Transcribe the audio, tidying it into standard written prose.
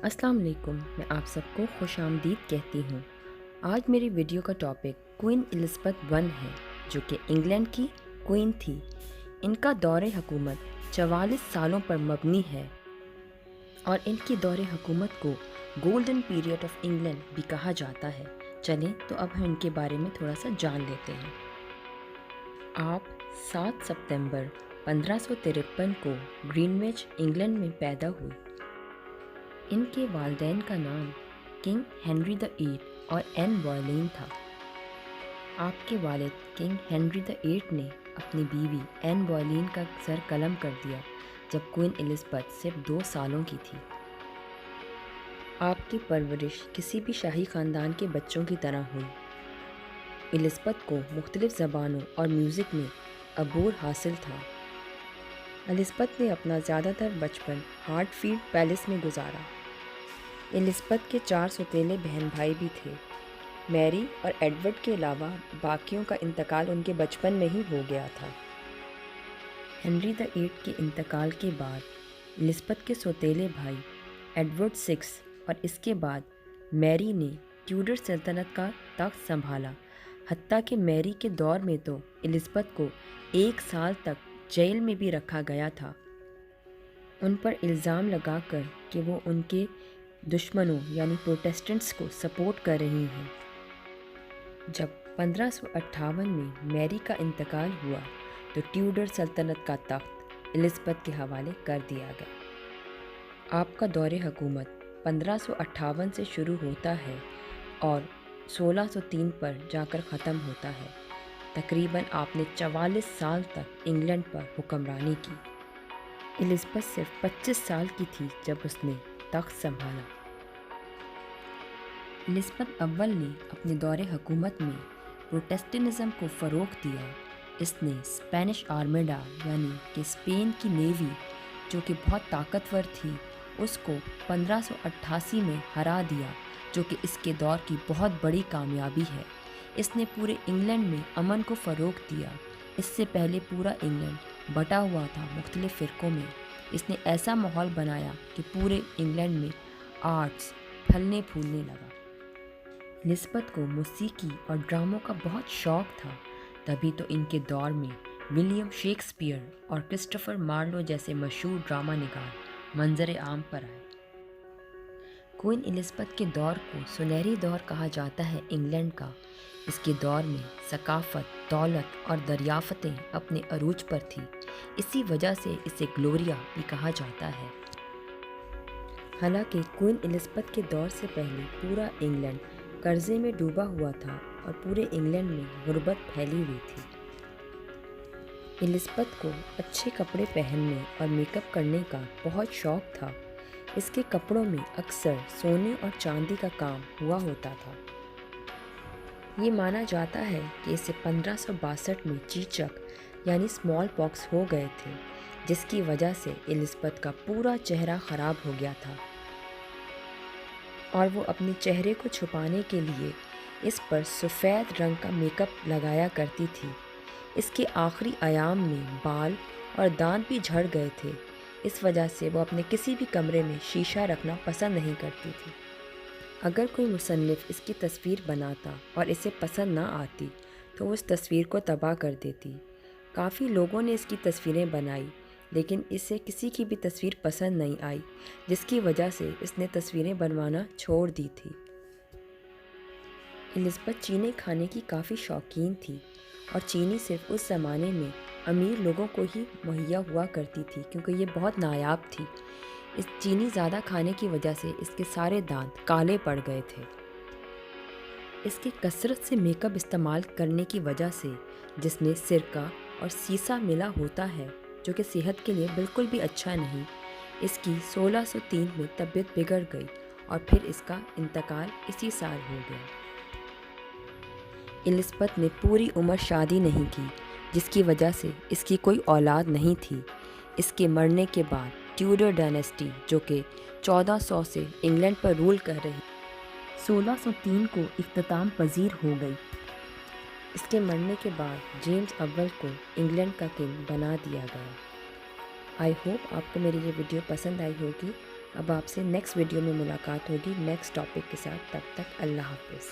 السلام علیکم، میں آپ سب کو خوش آمدید کہتی ہوں۔ آج میری ویڈیو کا ٹاپک کوئین الزبتھ ون ہے، جو کہ انگلینڈ کی کوئین تھی۔ ان کا دور حکومت 44 سالوں پر مبنی ہے اور ان کی دور حکومت کو گولڈن پیریڈ آف انگلینڈ بھی کہا جاتا ہے۔ چلیں تو اب ہم ان کے بارے میں تھوڑا سا جان لیتے ہیں۔ آپ 7 ستمبر 1553 کو گرینوچ انگلینڈ میں پیدا ہوئی۔ ان کے والدین کا نام کنگ ہنری دی ایٹ اور این بوائلین تھا۔ آپ کے والد کنگ ہنری دی ایٹ نے اپنی بیوی این بوائلین کا سر قلم کر دیا جب کوئین الزبتھ صرف 2 سالوں کی تھی۔ آپ کی پرورش کسی بھی شاہی خاندان کے بچوں کی طرح ہوئی۔ الزبتھ کو مختلف زبانوں اور میوزک میں عبور حاصل تھا۔ الزبتھ نے اپنا زیادہ تر بچپن ہارٹ فیلڈ پیلس میں گزارا۔ الزبتھ کے 4 سوتیلے بہن بھائی بھی تھے۔ میری اور ایڈورڈ کے علاوہ باقیوں کا انتقال ان کے بچپن میں ہی ہو گیا تھا۔ ہنری دی ایٹ کے انتقال کے بعد الزبتھ کے سوتیلے بھائی ایڈورڈ 6 اور اس کے بعد میری نے ٹیوڈر سلطنت کا تخت سنبھالا۔ حتیٰ کہ میری کے دور میں تو الزبتھ کو 1 سال تک جیل میں بھی رکھا گیا تھا، ان پر الزام لگا کر کہ وہ ان کے دشمنوں یعنی پروٹیسٹنٹس کو سپورٹ کر رہی ہیں۔ جب 1558 میں میری کا انتقال ہوا تو ٹیوڈر سلطنت کا تخت الزبتھ کے حوالے کر دیا گیا۔ آپ کا دور حکومت 1558 سے شروع ہوتا ہے اور 1603 پر جا کر ختم ہوتا ہے۔ تقریباً آپ نے 44 سال تک انگلینڈ پر حکمرانی کی۔ الزبتھ صرف 25 سال کی تھی جب اس نے تخت سنبھالا۔ الزبتھ اول نے اپنے دور حکومت میں پروٹیسٹنٹزم کو فروغ دیا۔ اس نے اسپینش آرمیڈا یعنی کہ اسپین کی نیوی جو کہ بہت طاقتور تھی اس کو 1588 میں ہرا دیا، جو کہ اس کے دور کی بہت بڑی کامیابی ہے۔ اس نے پورے انگلینڈ میں امن کو فروغ دیا۔ اس سے پہلے پورا انگلینڈ بٹا ہوا تھا مختلف فرقوں میں۔ اس نے ایسا ماحول بنایا کہ پورے انگلینڈ میں آرٹس پھلنے پھولنے لگا۔ الزبتھ کو موسیقی اور ڈراموں کا بہت شوق تھا، تبھی تو ان کے دور میں ولیم شیکسپیئر اور کرسٹوفر مارلو جیسے مشہور ڈرامہ نگار منظر عام پر آئے۔ کوئین الزبتھ کے دور کو سنہری دور کہا جاتا ہے انگلینڈ کا۔ اس کے دور میں ثقافت، دولت اور دریافتیں اپنے عروج پر تھی، اسی وجہ سے اسے گلوریا بھی کہا جاتا ہے۔ حالانکہ کوئین الزبتھ کے دور سے پہلے پورا انگلینڈ قرضے میں ڈوبا ہوا تھا اور پورے انگلینڈ میں غربت پھیلی ہوئی تھی۔ الزبتھ کو اچھے کپڑے پہننے اور میک اپ کرنے کا بہت شوق تھا۔ اس کے کپڑوں میں اکثر سونے اور چاندی کا کام ہوا ہوتا تھا۔ یہ مانا جاتا ہے کہ اسے 1562 میں چیچک یعنی اسمال پاکس ہو گئے تھے، جس کی وجہ سے الزبتھ کا پورا چہرہ خراب ہو گیا تھا اور وہ اپنے چہرے کو چھپانے کے لیے اس پر سفید رنگ کا میک اپ لگایا کرتی تھی۔ اس کے آخری ایام میں بال اور دانت بھی جھڑ گئے تھے، اس وجہ سے وہ اپنے کسی بھی کمرے میں شیشہ رکھنا پسند نہیں کرتی تھی۔ اگر کوئی مصنف اس کی تصویر بناتا اور اسے پسند نہ آتی تو وہ اس تصویر کو تباہ کر دیتی۔ کافی لوگوں نے اس کی تصویریں بنائی لیکن اسے کسی کی بھی تصویر پسند نہیں آئی، جس کی وجہ سے اس نے تصویریں بنوانا چھوڑ دی تھی۔ الزبتھ چینے کھانے کی کافی شوقین تھی اور چینی صرف اس زمانے میں امیر لوگوں کو ہی مہیا ہوا کرتی تھی کیونکہ یہ بہت نایاب تھی۔ اس چینی زیادہ کھانے کی وجہ سے اس کے سارے دانت کالے پڑ گئے تھے۔ اس کے کثرت سے میک اپ استعمال کرنے کی وجہ سے جس میں سرکہ اور سیسا ملا ہوتا ہے جو کہ صحت کے لیے بالکل بھی اچھا نہیں، اس کی 1603 میں طبیعت بگڑ گئی اور پھر اس کا انتقال اسی سال ہو گیا۔ الزبتھ نے پوری عمر شادی نہیں کی، جس کی وجہ سے اس کی کوئی اولاد نہیں تھی۔ اس کے مرنے کے بعد ٹیوڈر ڈائنیسٹی جو کہ 1400 سے انگلینڈ پر رول کر رہی 1603 کو اختتام پذیر ہو گئی۔ اس کے مرنے کے بعد جیمز اول کو انگلینڈ کا کنگ بنا دیا گیا۔ آئی ہوپ آپ کو میری یہ ویڈیو پسند آئی ہوگی۔ اب آپ سے نیکسٹ ویڈیو میں ملاقات ہوگی نیکسٹ ٹاپک کے ساتھ، تب تک اللہ حافظ۔